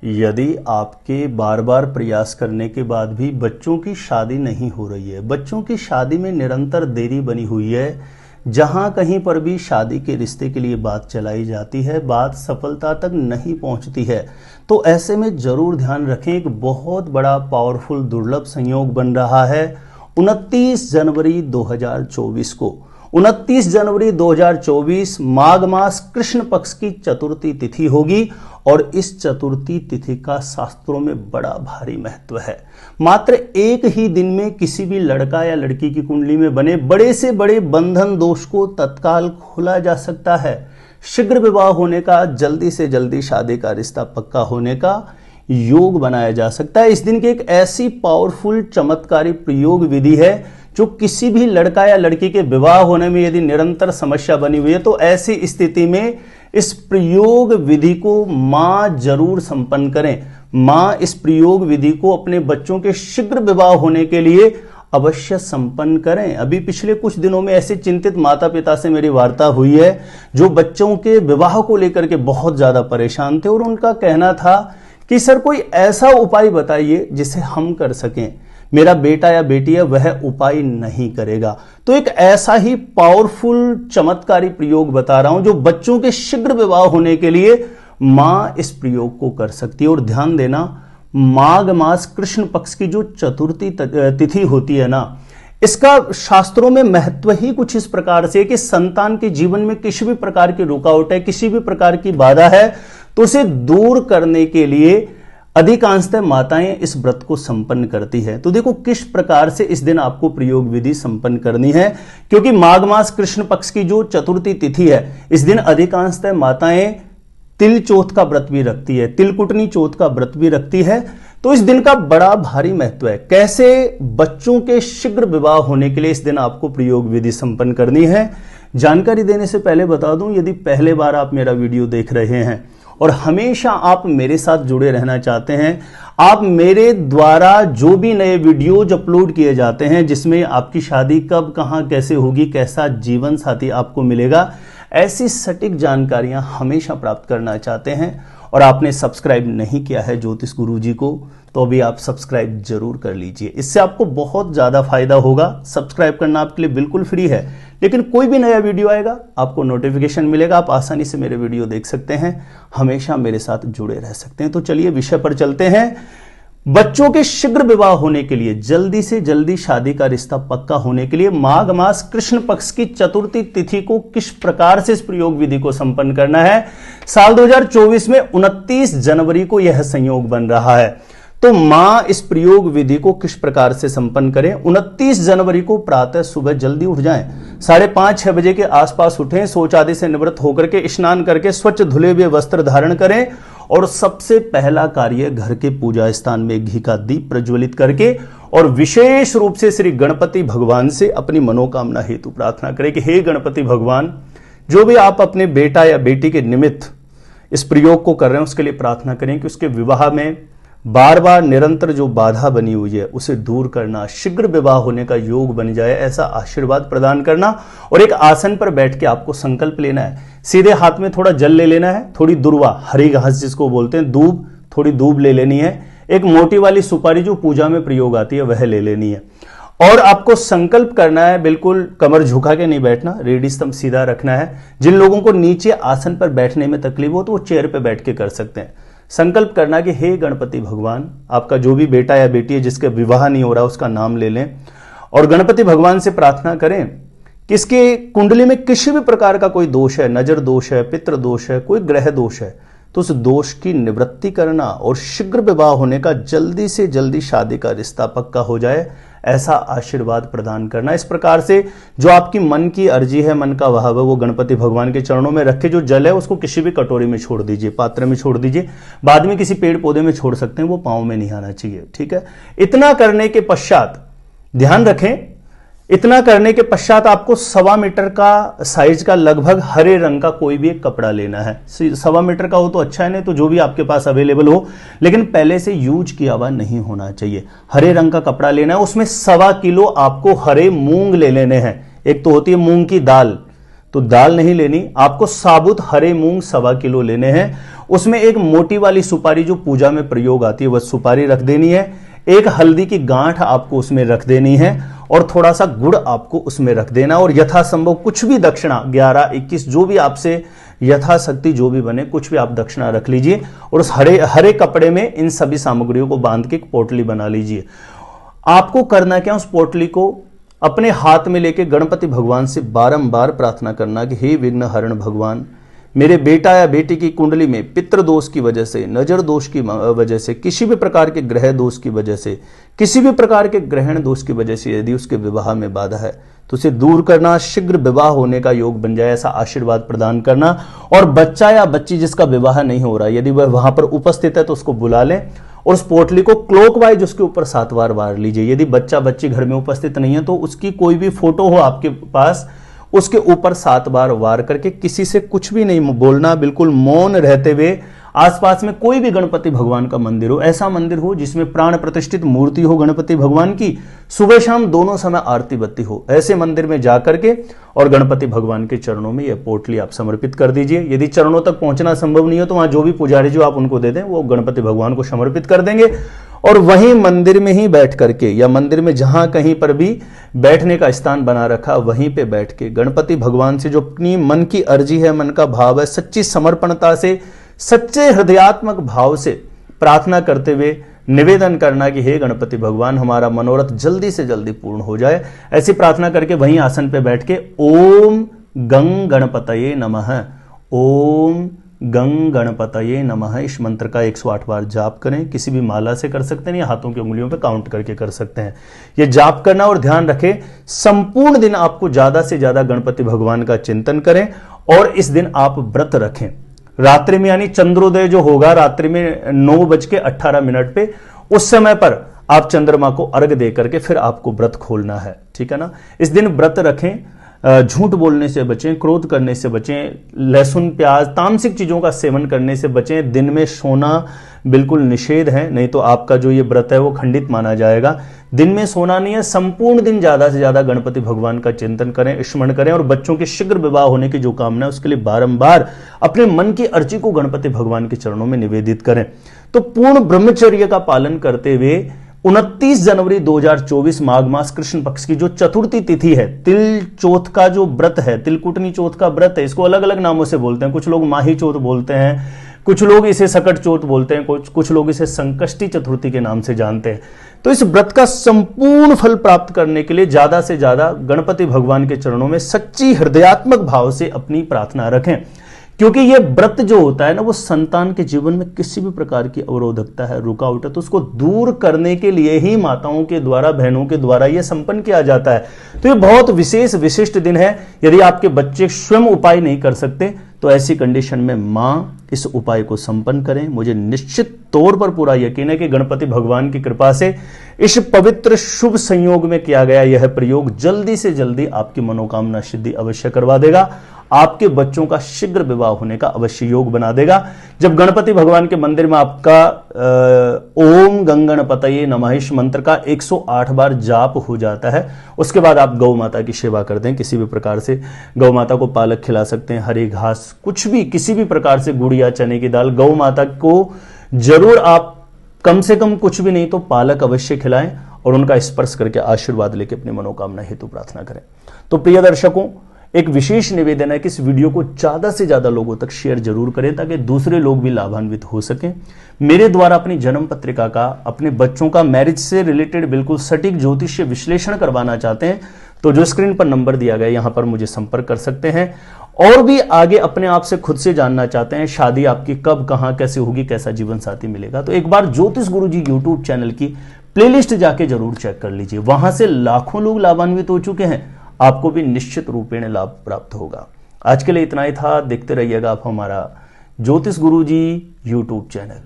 यदि आपके बार बार प्रयास करने के बाद भी बच्चों की शादी नहीं हो रही है, बच्चों की शादी में निरंतर देरी बनी हुई है, जहां कहीं पर भी शादी के रिश्ते के लिए बात चलाई जाती है, बात सफलता तक नहीं पहुंचती है, तो ऐसे में जरूर ध्यान रखें, एक बहुत बड़ा पावरफुल दुर्लभ संयोग बन रहा है 29 जनवरी 2024 को। 29 जनवरी 2024 माघ मास कृष्ण पक्ष की चतुर्थी तिथि होगी और इस चतुर्थी तिथि का शास्त्रों में बड़ा भारी महत्व है। मात्र एक ही दिन में किसी भी लड़का या लड़की की कुंडली में बने बड़े से बड़े बंधन दोष को तत्काल खोला जा सकता है। शीघ्र विवाह होने का, जल्दी से जल्दी शादी का रिश्ता पक्का होने का योग बनाया जा सकता है। इस दिन की एक ऐसी पावरफुल चमत्कारी प्रयोग विधि है जो किसी भी लड़का या लड़की के विवाह होने में यदि निरंतर समस्या बनी हुई है तो ऐसी स्थिति में इस प्रयोग विधि को मां जरूर संपन्न करें। मां इस प्रयोग विधि को अपने बच्चों के शीघ्र विवाह होने के लिए अवश्य संपन्न करें। अभी पिछले कुछ दिनों में ऐसे चिंतित माता पिता से मेरी वार्ता हुई है जो बच्चों के विवाह को लेकर के बहुत ज्यादा परेशान थे और उनका कहना था कि सर कोई ऐसा उपाय बताइए जिसे हम कर सकें, मेरा बेटा या बेटी है वह उपाय नहीं करेगा। तो एक ऐसा ही पावरफुल चमत्कारी प्रयोग बता रहा हूं जो बच्चों के शीघ्र विवाह होने के लिए मां इस प्रयोग को कर सकती है। और ध्यान देना, माघ मास कृष्ण पक्ष की जो चतुर्थी तिथि होती है ना, इसका शास्त्रों में महत्व ही कुछ इस प्रकार से कि संतान के जीवन में किसी भी प्रकार की रुकावट है, किसी भी प्रकार की बाधा है, तो उसे दूर करने के लिए अधिकांशतः माताएं इस व्रत को संपन्न करती है। तो देखो किस प्रकार से इस दिन आपको प्रयोग विधि संपन्न करनी है, क्योंकि माघ मास कृष्ण पक्ष की जो चतुर्थी तिथि है, इस दिन अधिकांशतः माताएं तिल चौथ का व्रत भी रखती है, तिलकुटनी चौथ का व्रत भी रखती है। तो इस दिन का बड़ा भारी महत्व है। कैसे बच्चों के शीघ्र विवाह होने के लिए इस दिन आपको प्रयोग विधि संपन्न करनी है, जानकारी देने से पहले बता दूं, यदि पहले बार आप मेरा वीडियो देख रहे हैं और हमेशा आप मेरे साथ जुड़े रहना चाहते हैं, आप मेरे द्वारा जो भी नए वीडियोज अपलोड किए जाते हैं जिसमें आपकी शादी कब, कहां, कैसे होगी, कैसा जीवन साथी आपको मिलेगा, ऐसी सटीक जानकारियां हमेशा प्राप्त करना चाहते हैं और आपने सब्सक्राइब नहीं किया है ज्योतिष गुरुजी को, तो अभी आप सब्सक्राइब जरूर कर लीजिए। इससे आपको बहुत ज्यादा फायदा होगा। सब्सक्राइब करना आपके लिए बिल्कुल फ्री है, लेकिन कोई भी नया वीडियो आएगा आपको नोटिफिकेशन मिलेगा, आप आसानी से मेरे वीडियो देख सकते हैं, हमेशा मेरे साथ जुड़े रह सकते हैं। तो चलिए विषय पर चलते हैं। बच्चों के शीघ्र विवाह होने के लिए, जल्दी से जल्दी शादी का रिश्ता पक्का होने के लिए माघ मास कृष्ण पक्ष की चतुर्थी तिथि को किस प्रकार से इस प्रयोग विधि को संपन्न करना है। साल 2024 में 29 जनवरी को यह संयोग बन रहा है, तो मां इस प्रयोग विधि को किस प्रकार से संपन्न करें। 29 जनवरी को प्रातः सुबह जल्दी उठ जाएं, 5:30-6 बजे के आसपास उठें, शौच आदि से निवृत्त होकर के स्नान करके स्वच्छ धुले हुए वस्त्र धारण करें और सबसे पहला कार्य घर के पूजा स्थान में घी का दीप प्रज्वलित करके और विशेष रूप से श्री गणपति भगवान से अपनी मनोकामना हेतु प्रार्थना करें कि हे गणपति भगवान, जो भी आप अपने बेटा या बेटी के निमित्त इस प्रयोग को कर रहे हैं उसके लिए प्रार्थना करें कि उसके विवाह में बार बार निरंतर जो बाधा बनी हुई है उसे दूर करना, शीघ्र विवाह होने का योग बन जाए, ऐसा आशीर्वाद प्रदान करना। और एक आसन पर बैठ के आपको संकल्प लेना है, सीधे हाथ में थोड़ा जल ले लेना है, थोड़ी दुर्वा, हरी घास जिसको बोलते हैं, दूब, थोड़ी दूब ले लेनी है, एक मोटी वाली सुपारी जो पूजा में प्रयोग आती है वह ले लेनी है और आपको संकल्प करना है, बिल्कुल कमर झुका के नहीं बैठना, रीढ़ स्तंभ सीधा रखना है। जिन लोगों को नीचे आसन पर बैठने में तकलीफ हो तो वो चेयर पर बैठ के कर सकते हैं। संकल्प करना कि हे गणपति भगवान, आपका जो भी बेटा या बेटी है जिसका विवाह नहीं हो रहा उसका नाम ले लें और गणपति भगवान से प्रार्थना करें कि इसके कुंडली में किसी भी प्रकार का कोई दोष है, नजर दोष है, पितृ दोष है, कोई ग्रह दोष है, तो उस दोष की निवृत्ति करना और शीघ्र विवाह होने का, जल्दी से जल्दी शादी का रिश्ता पक्का हो जाए, ऐसा आशीर्वाद प्रदान करना। इस प्रकार से जो आपकी मन की अर्जी है, मन का भाव है, वो गणपति भगवान के चरणों में रख के जो जल है उसको किसी भी कटोरी में छोड़ दीजिए, पात्र में छोड़ दीजिए, बाद में किसी पेड़ पौधे में छोड़ सकते हैं, वो पांव में नहीं आना चाहिए, ठीक है। इतना करने के पश्चात ध्यान रखें, इतना करने के पश्चात आपको 1.25 मीटर का साइज का लगभग हरे रंग का कोई भी एक कपड़ा लेना है। 1.25 मीटर का हो तो अच्छा है, नहीं तो जो भी आपके पास अवेलेबल हो, लेकिन पहले से यूज किया हुआ नहीं होना चाहिए। हरे रंग का कपड़ा लेना है, उसमें 1.25 किलो आपको हरे मूंग ले लेने हैं। एक तो होती है मूंग की दाल, तो दाल नहीं लेनी, आपको साबुत हरे मूंग 1.25 किलो लेने हैं। उसमें एक मोटी वाली सुपारी जो पूजा में प्रयोग आती है वह सुपारी रख देनी है। एक हल्दी की गांठ आपको उसमें रख देनी है और थोड़ा सा गुड़ आपको उसमें रख देना, और यथासंभव कुछ भी दक्षिणा 11, 21 जो भी आपसे यथाशक्ति जो भी बने कुछ भी आप दक्षिणा रख लीजिए, और उस हरे कपड़े में इन सभी सामग्रियों को बांध के एक पोटली बना लीजिए। आपको करना क्या, उस पोटली को अपने हाथ में लेके गणपति भगवान से बारंबार प्रार्थना करना कि हे विघ्न हरण भगवान, मेरे बेटा या बेटी की कुंडली में पितृ दोष की वजह से, नजर दोष की वजह से, किसी भी प्रकार के ग्रह दोष की वजह से, किसी भी प्रकार के ग्रहण दोष की वजह से यदि उसके विवाह में बाधा है तो उसे दूर करना, शीघ्र विवाह होने का योग बन जाए ऐसा आशीर्वाद प्रदान करना। और बच्चा या बच्ची जिसका विवाह नहीं हो रहा, यदि वह वहां पर उपस्थित है तो उसको बुला लें और उस पोटली को क्लॉकवाइज उसके ऊपर 7 बार वार लीजिए। यदि बच्चा बच्ची घर में उपस्थित नहीं है तो उसकी कोई भी फोटो हो आपके पास, उसके ऊपर 7 बार वार करके किसी से कुछ भी नहीं बोलना, बिल्कुल मौन रहते हुए आसपास में कोई भी गणपति भगवान का मंदिर हो, ऐसा मंदिर हो जिसमें प्राण प्रतिष्ठित मूर्ति हो गणपति भगवान की, सुबह शाम दोनों समय आरती बत्ती हो, ऐसे मंदिर में जाकर के और गणपति भगवान के चरणों में यह पोटली आप समर्पित कर दीजिए। यदि चरणों तक पहुंचना संभव नहीं हो तो वहां जो भी पुजारी जो आप उनको दे दें वो गणपति भगवान को समर्पित कर देंगे, और वहीं मंदिर में ही बैठ करके या मंदिर में जहां कहीं पर भी बैठने का स्थान बना रखा वहीं पे बैठ के गणपति भगवान से जो अपनी मन की अर्जी है, मन का भाव है, सच्ची समर्पणता से, सच्चे हृदयात्मक भाव से प्रार्थना करते हुए निवेदन करना कि हे गणपति भगवान, हमारा मनोरथ जल्दी से जल्दी पूर्ण हो जाए। ऐसी प्रार्थना करके वहीं आसन पे बैठ के ओम गंग गणपतये नमः, ओम गंग गणपतये नमः इस मंत्र का 108 बार जाप करें। किसी भी माला से कर सकते हैं या हाथों की उंगलियों पे काउंट करके कर सकते हैं। यह जाप करना, और ध्यान रखें संपूर्ण दिन आपको ज्यादा से ज्यादा गणपति भगवान का चिंतन करें, और इस दिन आप व्रत रखें। रात्रि में यानी चंद्रोदय जो होगा रात्रि में 9:18 पे, उस समय पर आप चंद्रमा को अर्घ दे करके फिर आपको व्रत खोलना है, ठीक है ना। इस दिन व्रत रखें, झूठ बोलने से बचें, क्रोध करने से बचें, लहसुन प्याज तामसिक चीजों का सेवन करने से बचें। दिन में सोना बिल्कुल निषेध है, नहीं तो आपका जो ये व्रत है वो खंडित माना जाएगा। दिन में सोना नहीं है, संपूर्ण दिन ज्यादा से ज्यादा गणपति भगवान का चिंतन करें, स्मरण करें, और बच्चों के शीघ्र विवाह होने की जो कामना है उसके लिए बारंबार अपने मन की अर्जी को गणपति भगवान के चरणों में निवेदित करें। तो पूर्ण ब्रह्मचर्य का पालन करते हुए 29 जनवरी 2024 माघ मास कृष्ण पक्ष की जो चतुर्थी तिथि है, तिल चौथ का जो व्रत है, तिलकुटनी चौथ का व्रत है, इसको अलग अलग नामों से बोलते हैं। कुछ लोग माही चौथ बोलते हैं, कुछ लोग इसे सकट चौथ बोलते हैं, कुछ लोग इसे संकष्टी चतुर्थी के नाम से जानते हैं। तो इस व्रत का संपूर्ण फल प्राप्त करने के लिए ज्यादा से ज्यादा गणपति भगवान के चरणों में सच्ची हृदयात्मक भाव से अपनी प्रार्थना रखें, क्योंकि यह व्रत जो होता है ना वो संतान के जीवन में किसी भी प्रकार की अवरोधकता है, रुकावट है, तो उसको दूर करने के लिए ही माताओं के द्वारा, बहनों के द्वारा यह संपन्न किया जाता है। तो ये बहुत विशेष विशिष्ट दिन है। यदि आपके बच्चे स्वयं उपाय नहीं कर सकते तो ऐसी कंडीशन में मां इस उपाय को संपन्न करें। मुझे निश्चित तौर पर पूरा यकीन है कि गणपति भगवान की कृपा से इस पवित्र शुभ संयोग में किया गया यह प्रयोग जल्दी से जल्दी आपकी मनोकामना सिद्धि अवश्य करवा देगा, आपके बच्चों का शीघ्र विवाह होने का अवश्य योग बना देगा। जब गणपति भगवान के मंदिर में आपका ओम गंग गणपतये नमः इस मंत्र का 108 बार जाप हो जाता है, उसके बाद आप गौ माता की सेवा कर दें। किसी भी प्रकार से गौ माता को पालक खिला सकते हैं, हरी घास, कुछ भी, किसी भी प्रकार से गुड़ या चने की दाल, गौ माता को जरूर आप कम से कम कुछ भी नहीं तो पालक अवश्य खिलाएं और उनका स्पर्श करके आशीर्वाद लेके अपनी मनोकामना हेतु प्रार्थना करें। तो प्रिय दर्शकों, एक विशेष निवेदन है कि इस वीडियो को ज्यादा से ज्यादा लोगों तक शेयर जरूर करें ताकि दूसरे लोग भी लाभान्वित हो सकें। मेरे द्वारा अपनी जन्म पत्रिका का, अपने बच्चों का मैरिज से रिलेटेड बिल्कुल सटीक ज्योतिषीय विश्लेषण करवाना चाहते हैं तो जो स्क्रीन पर नंबर दिया गया यहां पर मुझे संपर्क कर सकते हैं। और भी आगे अपने आप से खुद से जानना चाहते हैं शादी आपकी कब, कहां, कैसे होगी, कैसा जीवन साथी मिलेगा, तो एक बार ज्योतिष गुरुजी यूट्यूब चैनल की प्लेलिस्ट जाके जरूर चेक कर लीजिए। वहां से लाखों लोग लाभान्वित हो चुके हैं, आपको भी निश्चित रूपेण लाभ प्राप्त होगा। आज के लिए इतना ही था। देखते रहिएगा आप हमारा ज्योतिष गुरुजी यूट्यूब चैनल।